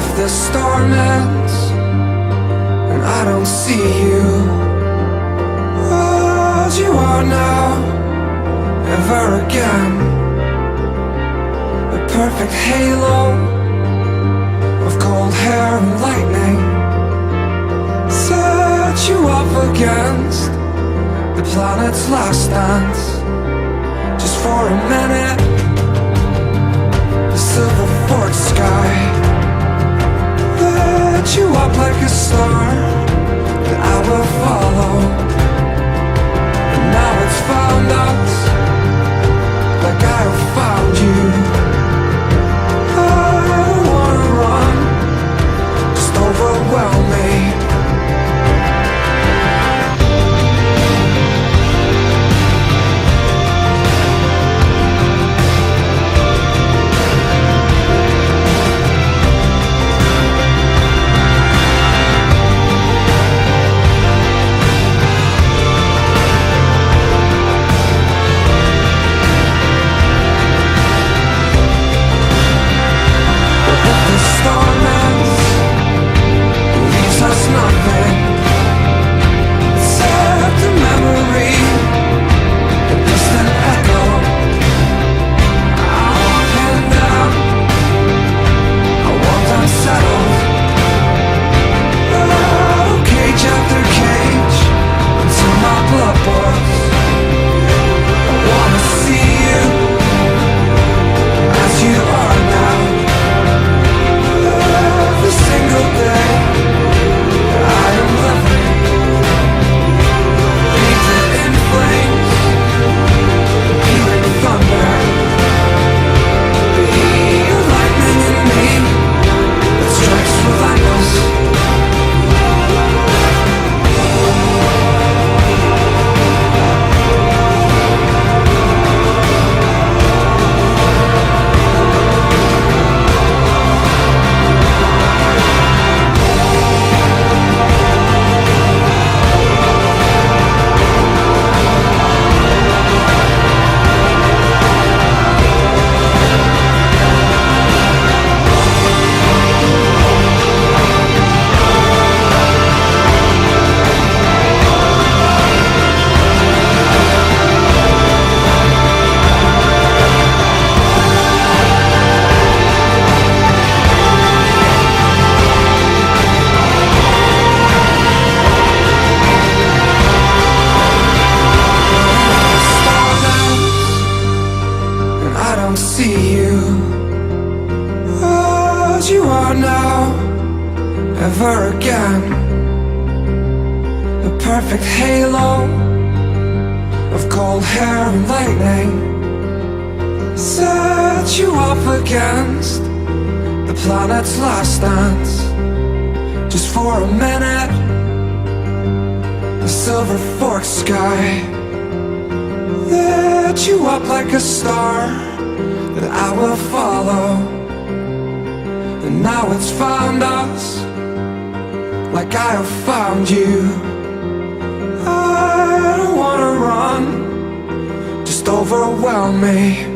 if the storm ends and I don't see you as you are now, ever again? The perfect halo of cold hair and lightning set you up against the planet's last dance. Just for a minute, the silver forked sky lit you up like a star that I will follow. And now it's found us, like I have found you. I don't wanna run, just overwhelm me. See you as you are now, ever again. The perfect halo of cold hair and lightning set you up against the planet's last dance. Just for a minute, the silver forked sky lit you up like a star that I will follow. And now it's found us, like I have found you. I don't wanna run, just overwhelm me.